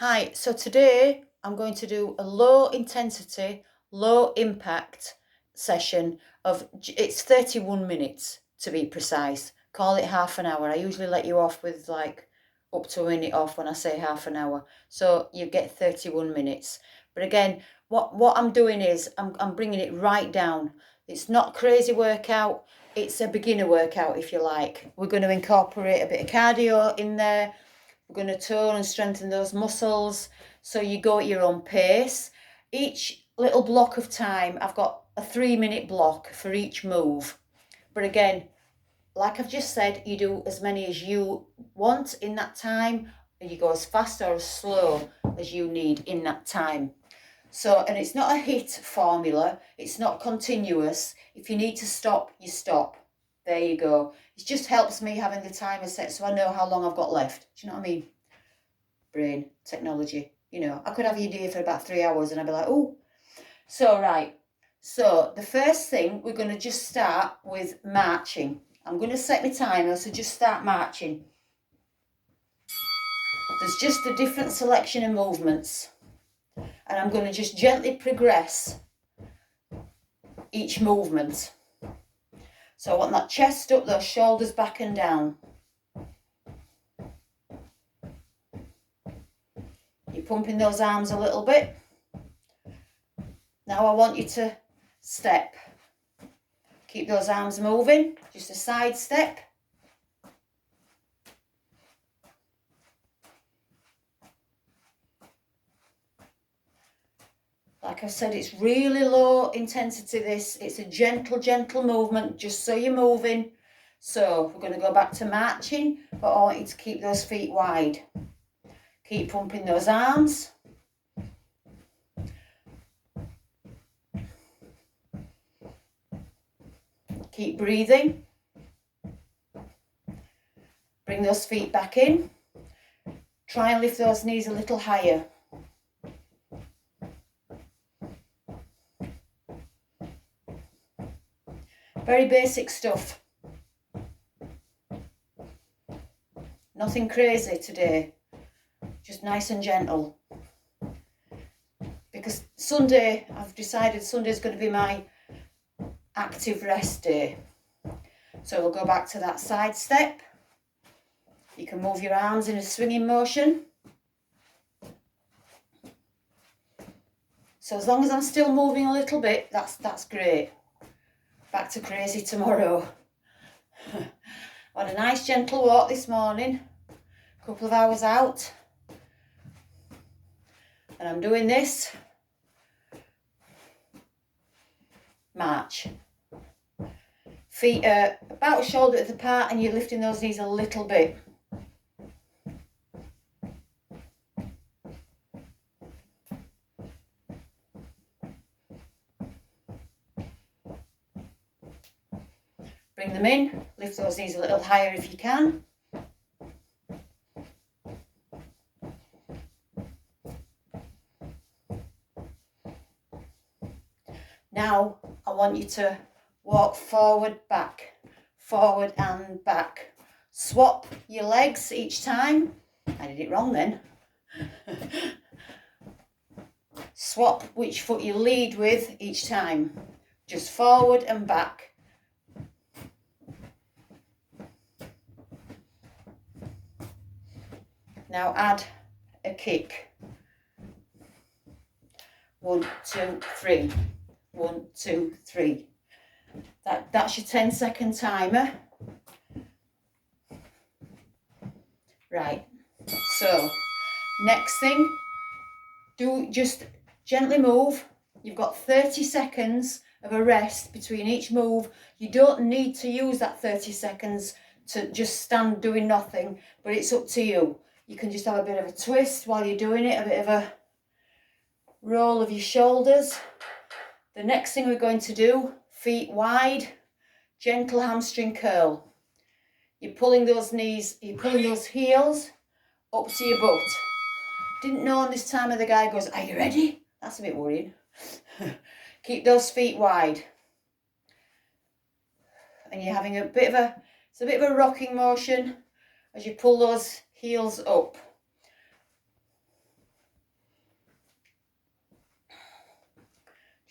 Hi, so today I'm going to do a low intensity, low impact session of, it's 31 minutes to be precise. Call it half an hour. I usually let you off with like up to a minute off when I say half an hour. So you get 31 minutes. But again, what I'm doing is I'm bringing it right down. It's not crazy workout. It's a beginner workout, if you like. We're going to incorporate a bit of cardio in there. We're going to tone and strengthen those muscles. So you go at your own pace. Each little block of time, I've got a 3-minute block for each move. But again, like I've just said, you do as many as you want in that time, and you go as fast or as slow as you need in that time. So, and it's not a HIIT formula, it's not continuous. If you need to stop, you stop. There you go. It just helps me having the timer set so I know how long I've got left. Do you know what I mean? Brain, technology. I could have you do it for about 3 hours and I'd be like, oh. So, right. So, the first thing, we're going to just start with marching. I'm going to set my timer, so just start marching. There's just a different selection of movements. And I'm going to just gently progress each movement. So I want that chest up, those shoulders back and down. You're pumping those arms a little bit. Now I want you to step. Keep those arms moving, just a side step. Like I said, it's really low intensity this. It's a gentle movement, just so you're moving. So we're going to go back to marching, but I want you to keep those feet wide. Keep pumping those arms. Keep breathing. Bring those feet back in. Try and lift those knees a little higher. Very basic stuff. Nothing crazy today. Just nice and gentle. Because Sunday, I've decided Sunday's going to be my active rest day. So we'll go back to that side step. You can move your arms in a swinging motion. So as long as I'm still moving a little bit, that's great. Back to crazy tomorrow. Had a nice gentle walk this morning. A couple of hours out. And I'm doing this. March. Feet are about shoulder width apart and you're lifting those knees a little bit. Bring them in, lift those knees a little higher if you can. Now I want you to walk forward and back. Swap your legs each time. I did it wrong then. Swap which foot you lead with each time. Just forward and back. Now add a kick. 1, 2, 3. 1, 2, 3. That's your 10-second timer. Right. So next thing, just gently move. You've got 30 seconds of a rest between each move. You don't need to use that 30 seconds to just stand doing nothing, but it's up to you. You can just have a bit of a twist while you're doing it, a bit of a roll of your shoulders. The next thing we're going to do, feet wide, gentle hamstring curl. You're pulling those knees, you're pulling those heels up to your butt. Didn't know on this time of the guy goes, are you ready? That's a bit worrying. Keep those feet wide. And you're having it's a bit of a rocking motion as you pull those heels up.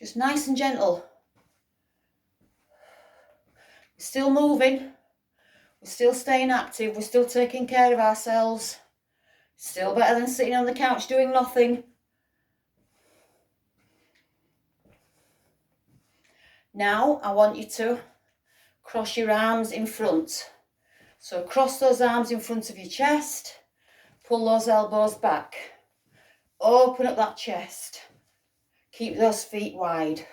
Just nice and gentle. We're still moving. We're still staying active. We're still taking care of ourselves. Still better than sitting on the couch doing nothing. Now I want you to cross your arms in front. So cross those arms in front of your chest. Pull those elbows back. Open up that chest. Keep those feet wide.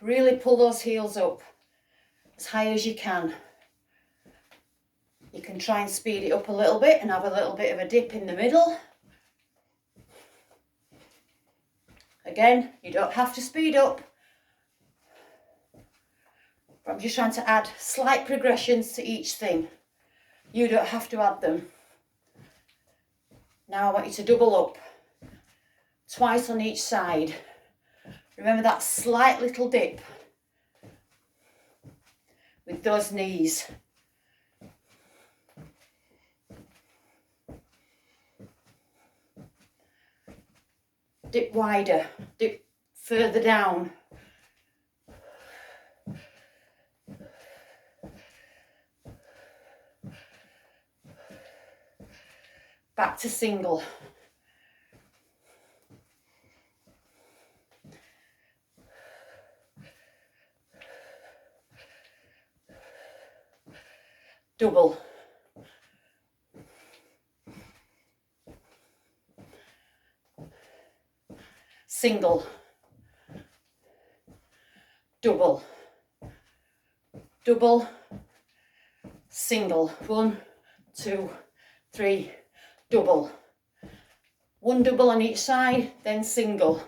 Really pull those heels up as high as you can. You can try and speed it up a little bit and have a little bit of a dip in the middle. Again, you don't have to speed up. But I'm just trying to add slight progressions to each thing. You don't have to add them. Now I want you to double up. Twice on each side. Remember that slight little dip with those knees. Dip wider, dip further down. Back to single. Double. Single. Double. Double. Single. 1, 2, 3. Double. One double on each side, then single.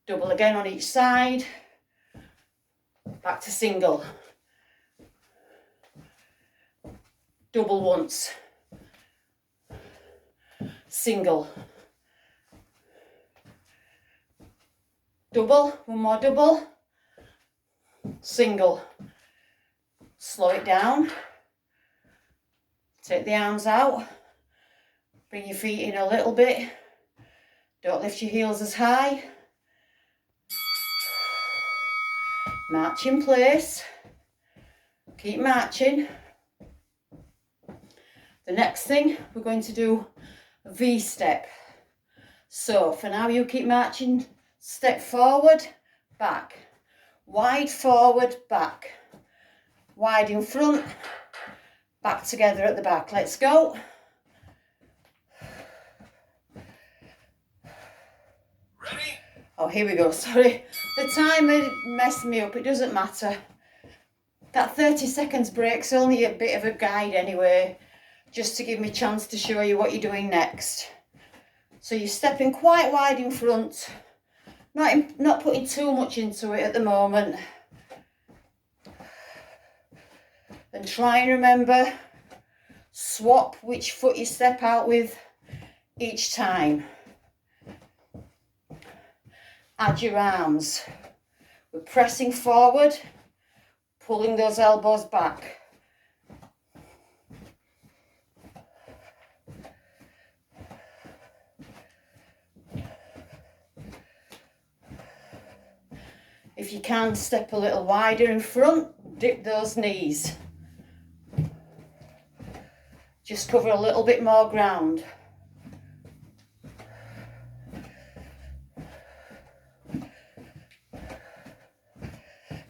Double again on each side. Back to single. Double once. Single. Double, one more double. Single. Slow it down. Take the arms out. Bring your feet in a little bit. Don't lift your heels as high. March in place. Keep marching. The next thing, we're going to do a V-step. So for now, you keep marching. Step forward, back. Wide forward, back. Wide in front, back together at the back. Let's go. Ready? Oh, here we go. Sorry. The timer messed me up. It doesn't matter. That 30 seconds break's only a bit of a guide anyway, just to give me a chance to show you what you're doing next. So you're stepping quite wide in front, not putting too much into it at the moment. And try and remember, swap which foot you step out with each time. Add your arms. We're pressing forward, pulling those elbows back. If you can, step a little wider in front, dip those knees. Just cover a little bit more ground.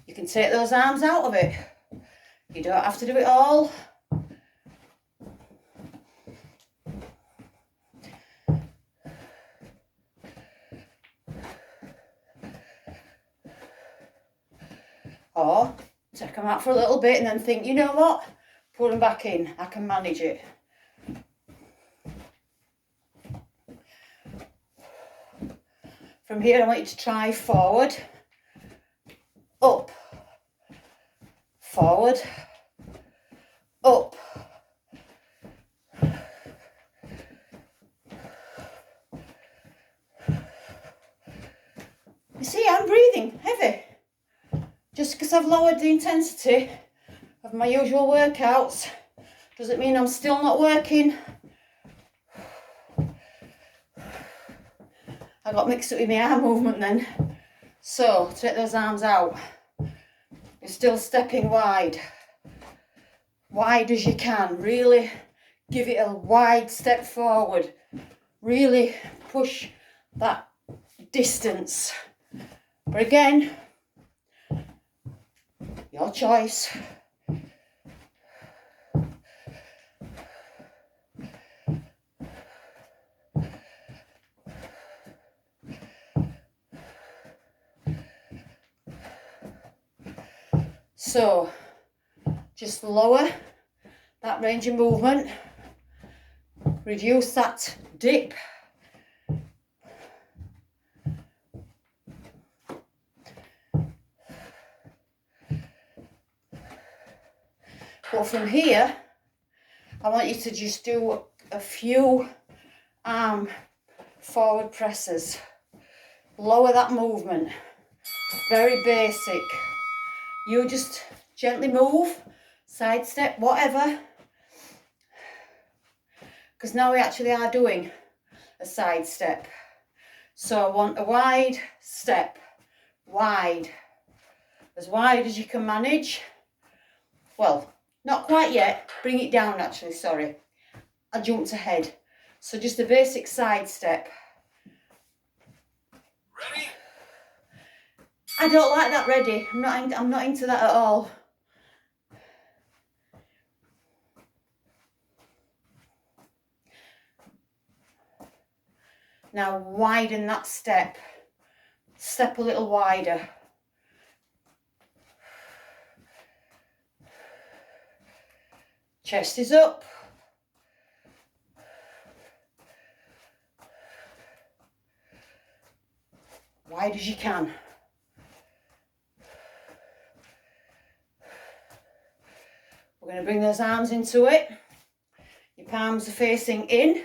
You can take those arms out of it. You don't have to do it all. Or take them out for a little bit and then think, you know what? Put them back in. I can manage it. From here, I want you to try forward, up, forward, up. You see, I'm breathing heavy. Just because I've lowered the intensity of my usual workouts. Doesn't mean I'm still not working. I got mixed up with my arm movement then. So, take those arms out. You're still stepping wide. Wide as you can. Really give it a wide step forward. Really push that distance. But again, your choice. So, just lower that range of movement, reduce that dip. But from here, I want you to just do a few arm forward presses. Lower that movement. Very basic. You just gently move, side step, whatever. Because now we actually are doing a side step. So I want a wide step. Wide. As wide as you can manage. Well, not quite yet. Bring it down actually, sorry. I jumped ahead. So just a basic side step. Ready? I don't like that ready. I'm not into that at all. Now widen that step. Step a little wider. Chest is up. Wide as you can. We're going to bring those arms into it. Your palms are facing in.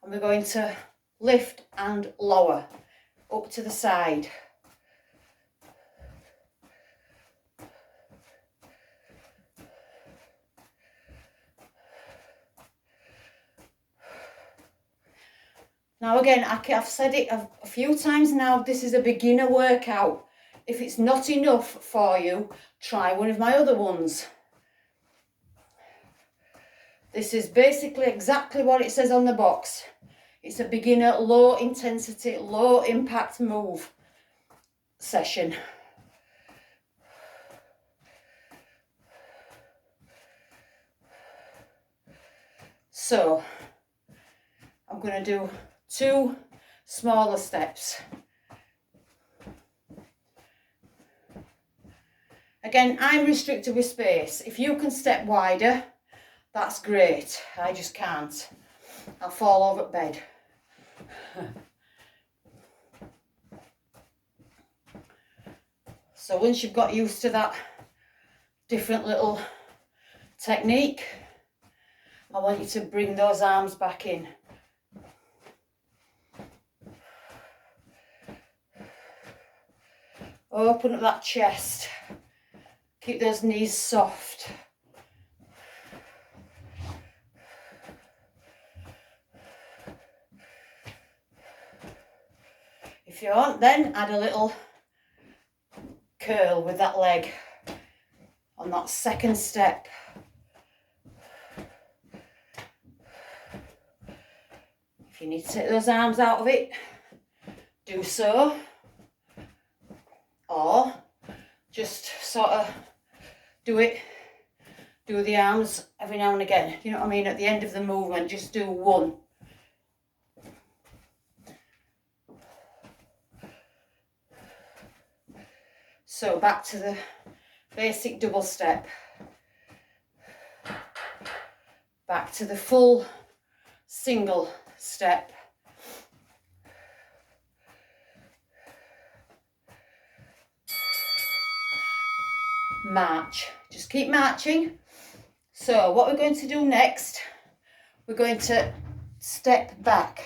And we're going to lift and lower up to the side. Now again, I've said it a few times now, this is a beginner workout. If it's not enough for you, try one of my other ones. This is basically exactly what it says on the box. It's a beginner, low intensity, low impact move session. So, I'm going to do 2 smaller steps. Again, I'm restricted with space. If you can step wider, that's great. I just can't. I'll fall over at bed. So once you've got used to that different little technique, I want you to bring those arms back in. Open up that chest. Keep those knees soft. If you want, then add a little curl with that leg on that second step. If you need to take those arms out of it, do so. Or just sort of do the arms every now and again. You know what I mean? At the end of the movement, just do one. So back to the basic double step. Back to the full single step. March. Just keep marching. So what we're going to do next, we're going to step back.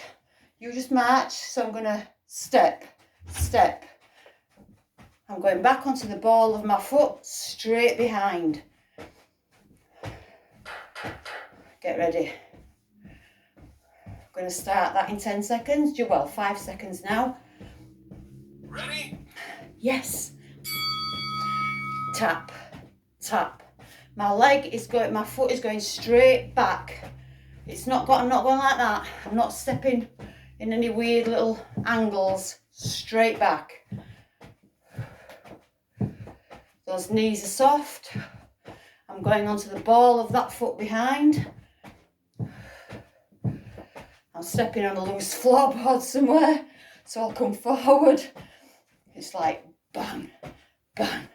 You just march, so I'm going to step, step. I'm going back onto the ball of my foot, straight behind. Get ready. I'm going to start that in 10 seconds. Well, 5 seconds now. Ready? Yes. Tap, tap. My foot is going straight back. I'm not going like that. I'm not stepping in any weird little angles. Straight back. Those knees are soft. I'm going onto the ball of that foot behind. I'm stepping on a loose floorboard somewhere, so I'll come forward. It's like bang, bang.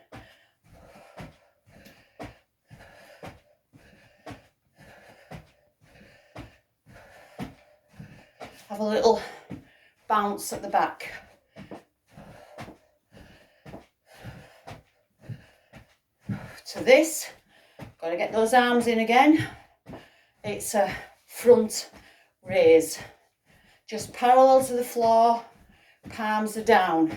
Have a little bounce at the back. To this, got to get those arms in again. It's a front raise. Just parallel to the floor, palms are down.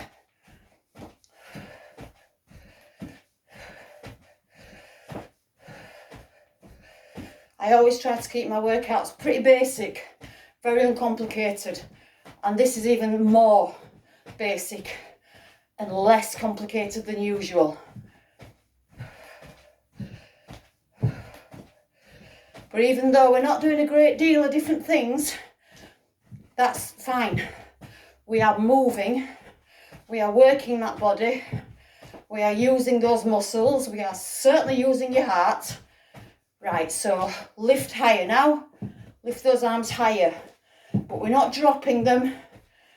I always try to keep my workouts pretty basic, very uncomplicated, and this is even more basic and less complicated than usual. But even though we're not doing a great deal of different things, that's fine. We are moving, we are working that body, we are using those muscles, we are certainly using your heart. Right, so lift higher now, lift those arms higher, but we're not dropping them,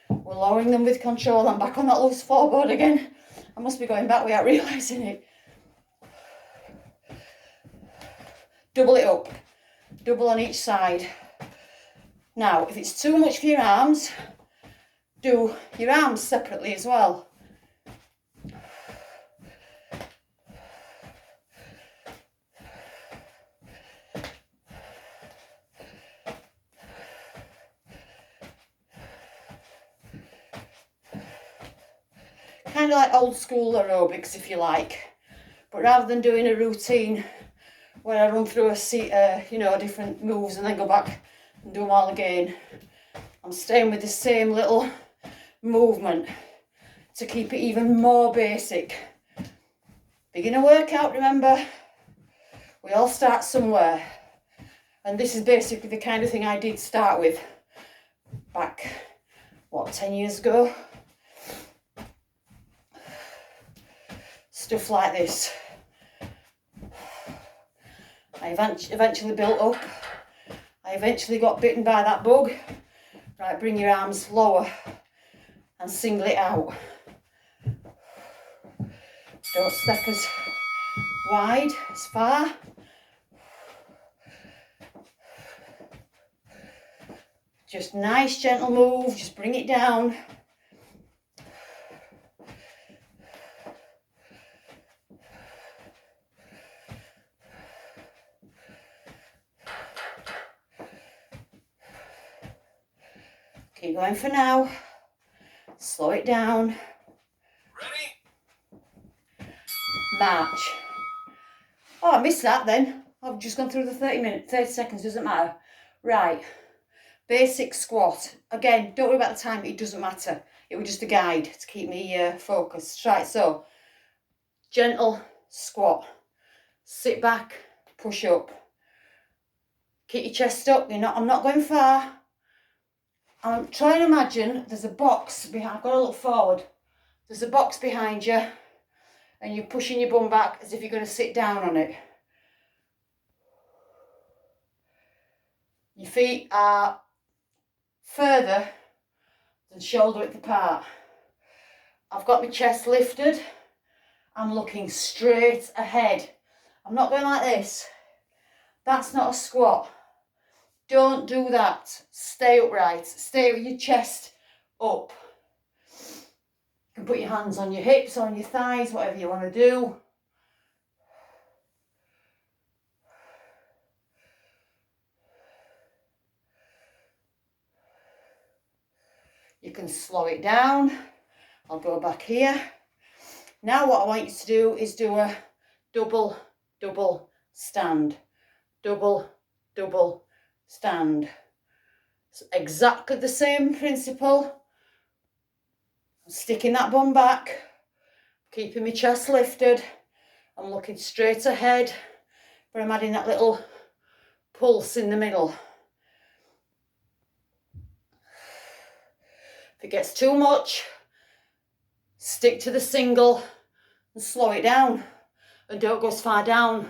we're lowering them with control. I'm back on that loose floorboard again. I must be going back without realising it. Double it up, double on each side. Now, if it's too much for your arms, do your arms separately as well. Kind of like old school aerobics, if you like, but rather than doing a routine where I run through different moves and then go back and do them all again, I'm staying with the same little movement to keep it even more basic. Beginner workout, remember, we all start somewhere, and this is basically the kind of thing I did start with back, 10 years ago? Stuff like this. I eventually built up. I eventually got bitten by that bug. Right, bring your arms lower and single it out. Don't step as wide, as far. Just nice gentle move, just bring it down. Keep going for now. Slow it down. Ready? March. Oh, I missed that then. I've just gone through the 30 seconds, doesn't matter. Right. Basic squat. Again, don't worry about the time, it doesn't matter. It was just a guide to keep me focused. Right, so gentle squat. Sit back, push up. Keep your chest up. I'm not going far. Try and imagine there's a box behind. I've got to look forward. There's a box behind you, and you're pushing your bum back as if you're going to sit down on it. Your feet are further than shoulder width apart. I've got my chest lifted. I'm looking straight ahead. I'm not going like this. That's not a squat. Don't do that. Stay upright. Stay with your chest up. You can put your hands on your hips, on your thighs, whatever you want to do. You can slow it down. I'll go back here. Now what I want you to do is do a double stand. Double stand. It's exactly the same principle. I'm sticking that bum back, keeping my chest lifted. I'm looking straight ahead, but I'm adding that little pulse in the middle. If it gets too much, stick to the single and slow it down, and don't go as far down.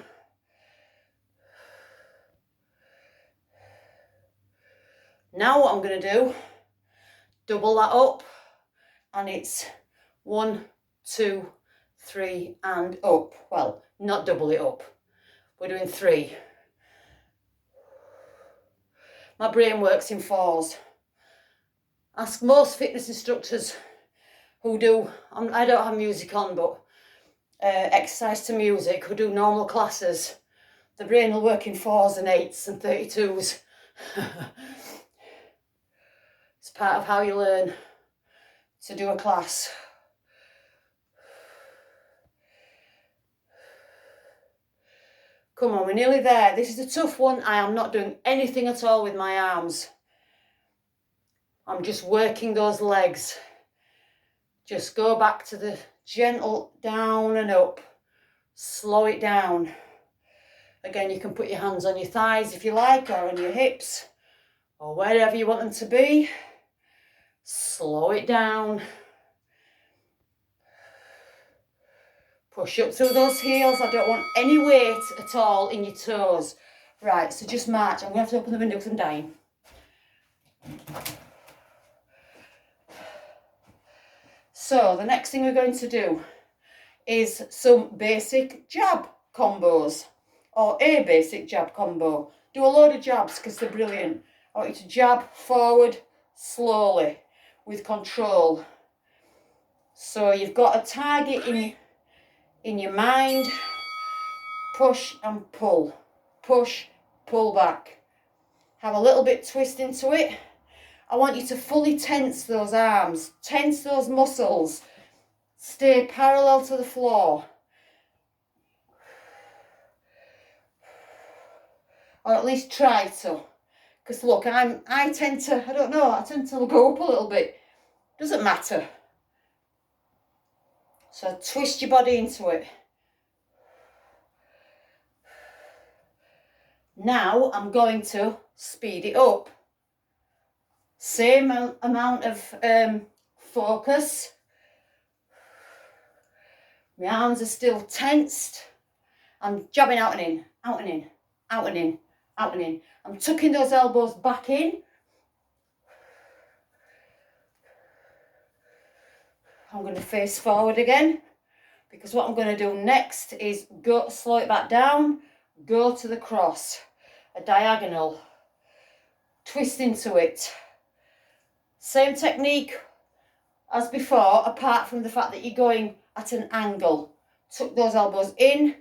Now what I'm going to do, double that up, and it's 1, 2, 3 and up. Well, not double it up, we're doing 3. My brain works in 4s. Ask most fitness instructors who do, I don't have music on, but exercise to music, who do normal classes. The brain will work in 4s and 8s and 32s. It's part of how you learn to do a class. Come on, we're nearly there. This is a tough one. I am not doing anything at all with my arms. I'm just working those legs. Just go back to the gentle down and up. Slow it down. Again, you can put your hands on your thighs if you like, or on your hips, or wherever you want them to be. Slow it down. Push up through those heels. I don't want any weight at all in your toes. Right, so just march. I'm going to have to open the window because I'm dying. So the next thing we're going to do is some basic jab combos, or a basic jab combo. Do a load of jabs because they're brilliant. I want you to jab forward slowly with control. So you've got a target in your mind. Push and pull. Push, pull back. Have a little bit twist into it. I want you to fully tense those arms. Tense those muscles. Stay parallel to the floor. Or at least try to. Because look, I tend to go up a little bit. Doesn't matter. So twist your body into it. Now I'm going to speed it up. Same amount of focus. My arms are still tensed. I'm jabbing out and in, out and in, out and in, out and in. I'm tucking those elbows back in. I'm going to face forward again, because what I'm going to do next is go slow it back down, go to the cross, a diagonal, twist into it. Same technique as before, apart from the fact that you're going at an angle. Tuck those elbows in,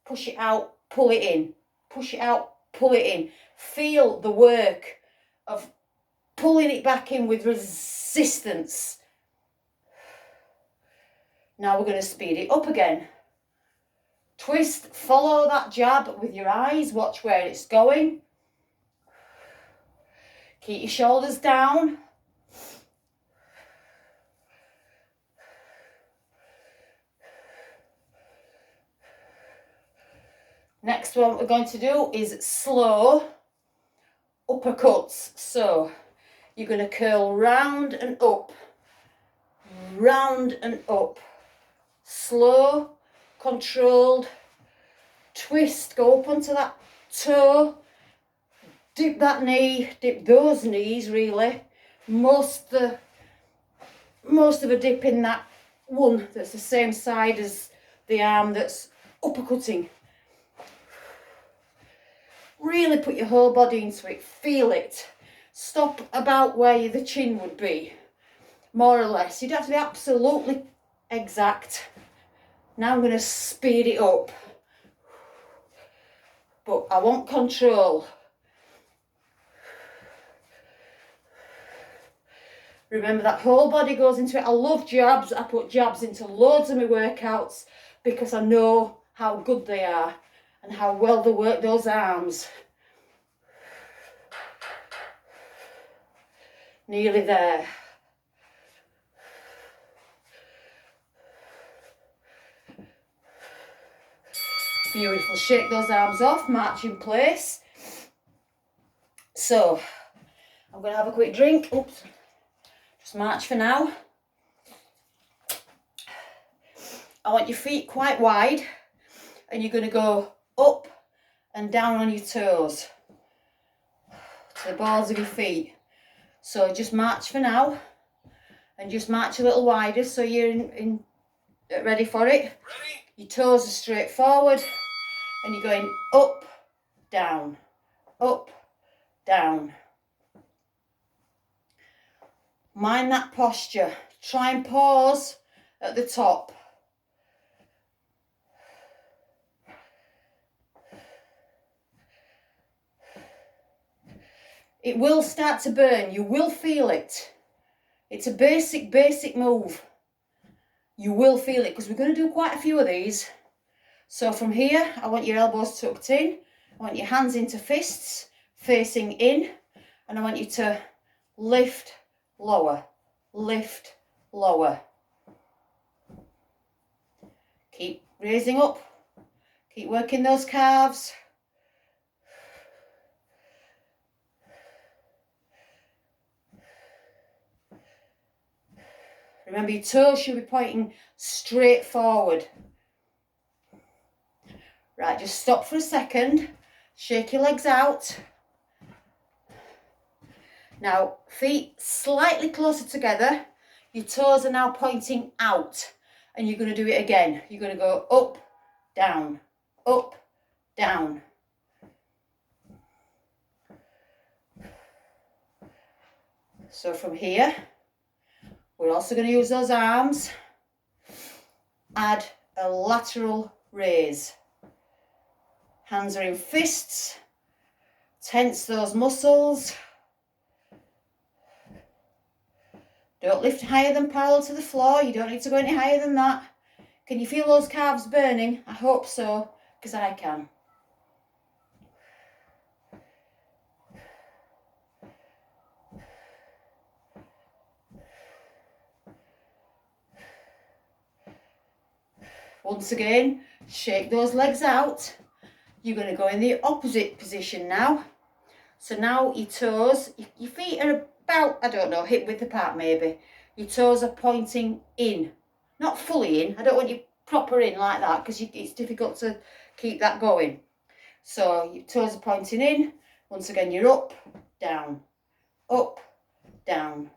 push it out, pull it in, push it out, pull it in. Feel the work of pulling it back in with resistance. Now we're going to speed it up again. Twist, follow that jab with your eyes, watch where it's going. Keep your shoulders down. Next one we're going to do is slow uppercuts. So you're going to curl round and up, round and up. Slow, controlled, twist, go up onto that toe, dip that knee, dip those knees really. Most of a dip in that one that's the same side as the arm that's uppercutting. Really put your whole body into it, feel it. Stop about where the chin would be, more or less. You don't have to be absolutely exact. Now I'm going to speed it up. But I want control. Remember, that whole body goes into it. I love jabs. I put jabs into loads of my workouts because I know how good they are and how well they work those arms. Nearly there. Beautiful. Shake those arms off, march in place. So, I'm going to have a quick drink. Oops. Just march for now. I want your feet quite wide, and you're going to go up and down on your toes to the balls of your feet. So just march for now, and just march a little wider so you're ready for it. Ready? Your toes are straight forward, and you're going up, down, up, down. Mind that posture. Try and pause at the top. It will start to burn. You will feel it. It's a basic move. You will feel it because we're going to do quite a few of these. So from here, I want your elbows tucked in. I want your hands into fists, facing in. And I want you to lift, lower, lift, lower. Keep raising up. Keep working those calves. Remember, your toes should be pointing straight forward. Right, just stop for a second. Shake your legs out. Now, feet slightly closer together. Your toes are now pointing out. And you're going to do it again. You're going to go up, down, up, down. So from here, we're also going to use those arms. Add a lateral raise. Hands are in fists. Tense those muscles. Don't lift higher than parallel to the floor. You don't need to go any higher than that. Can you feel those calves burning? I hope so, because I can. Once again, shake those legs out. You're going to go in the opposite position now. So now your toes, your feet are about, I don't know, hip width apart maybe. Your toes are pointing in. Not fully in. I don't want you proper in like that because it's difficult to keep that going. So your toes are pointing in. Once again, you're up, down, up, down.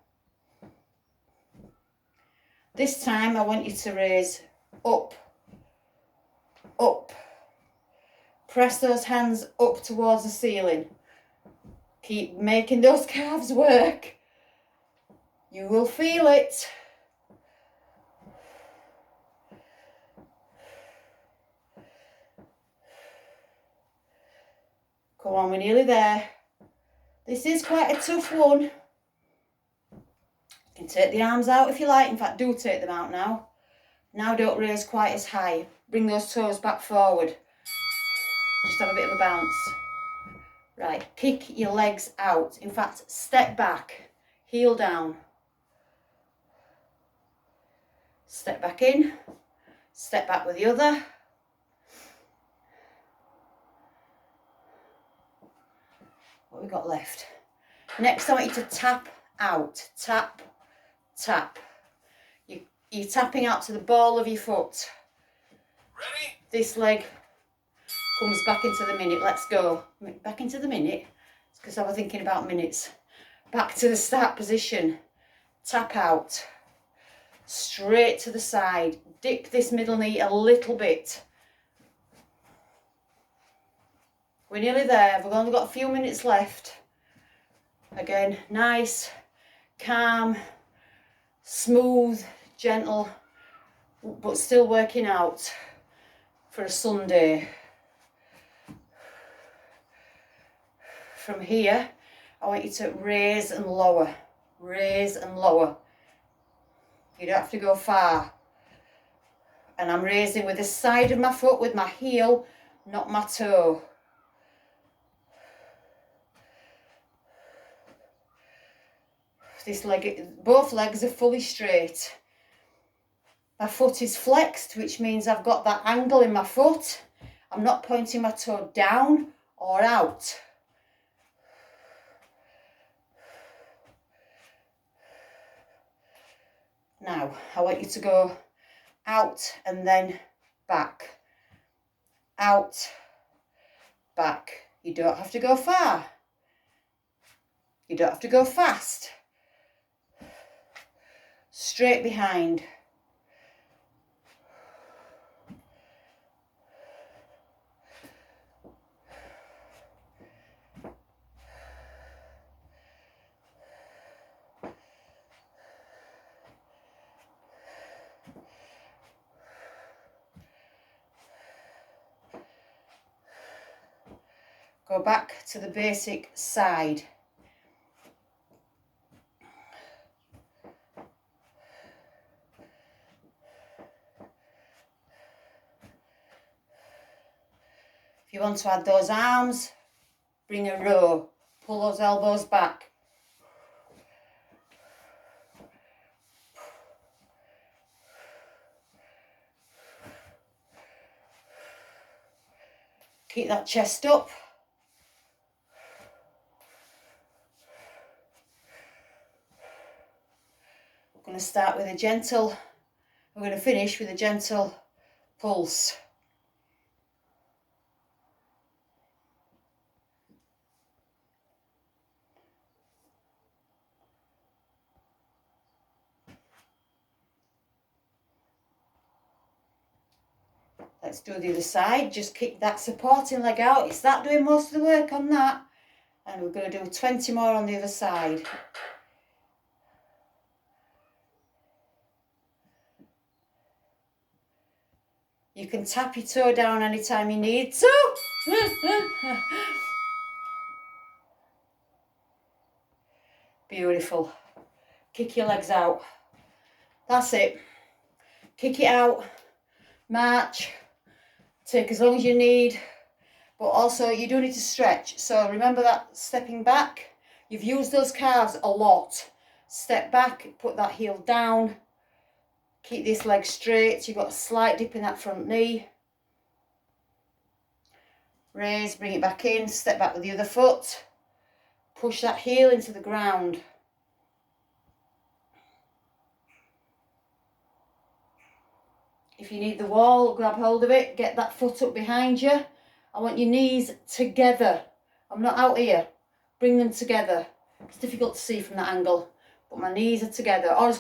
This time I want you to raise up, up. Press those hands up towards the ceiling. Keep making those calves work. You will feel it. Come on, we're nearly there. This is quite a tough one. You can take the arms out if you like. In fact, do take them out now. Now don't raise quite as high. Bring those toes back forward. Just have a bit of a bounce. Right, kick your legs out. In fact, step back, heel down. Step back in, step back with the other. What have we got left? Next, I want you to tap out. Tap, tap. You're tapping out to the ball of your foot. Ready? This leg comes back into the minute. Let's go. Back into the minute. It's because I was thinking about minutes. Back to the start position. Tap out. Straight to the side. Dip this middle knee a little bit. We're nearly there. We've only got a few minutes left. Again, nice, calm, smooth, gentle, but still working out for a Sunday. From here, I want you to raise and lower. Raise and lower. You don't have to go far. And I'm raising with the side of my foot, with my heel, not my toe. This leg, both legs are fully straight. My foot is flexed, which means I've got that angle in my foot. I'm not pointing my toe down or out. Now, I want you to go out and then back. Out, back. You don't have to go far. You don't have to go fast. Straight behind. Go back to the basic side. If you want to add those arms, bring a row. Pull those elbows back. Keep that chest up. We're going to start with a gentle, we're going to finish with a gentle pulse. Let's do the other side. Just kick that supporting leg out. It's that doing most of the work on that. And we're going to do 20 more on the other side. You can tap your toe down anytime you need to. Beautiful. Kick your legs out. That's it. Kick it out. March. Take as long as you need. But also you do need to stretch. So remember that stepping back. You've used those calves a lot. Step back, put that heel down. Keep this leg straight. You've got a slight dip in that front knee. Raise, bring it back in. Step back with the other foot. Push that heel into the ground. If you need the wall, grab hold of it. Get that foot up behind you. I want your knees together. I'm not out here. Bring them together. It's difficult to see from that angle, but my knees are together. Or